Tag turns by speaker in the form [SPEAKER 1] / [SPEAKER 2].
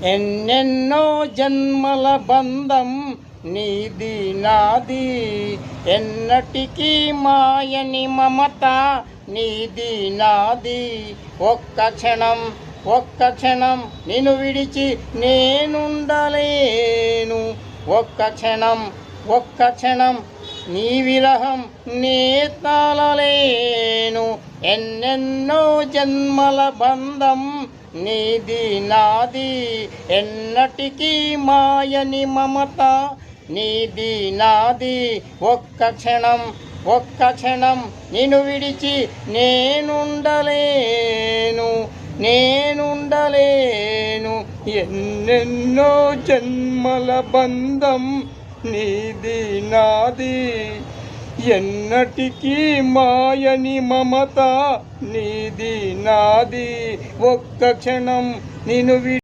[SPEAKER 1] ఎన్నెన్నో జన్మల బంధం నీది నాది, ఎన్నటికీ మాయని మమత నీది నాది. ఒక్క క్షణం నిన్ను విడిచి నేనుండలేను. ఒక్క క్షణం నీ విరహం నే తాళలేను. ఎన్నెన్నో జన్మల బంధం నీది నాది, ఎన్నటికీ మాయని మమత నీది నాది. ఒక్క క్షణం నిన్ను విడిచి నేనుండలేను. ఎన్నెన్నో జన్మల బంధం నీది నాది, ఎన్నటికీ మాయని మమత నీది నాది. ఒక్క క్షణం నిన్ను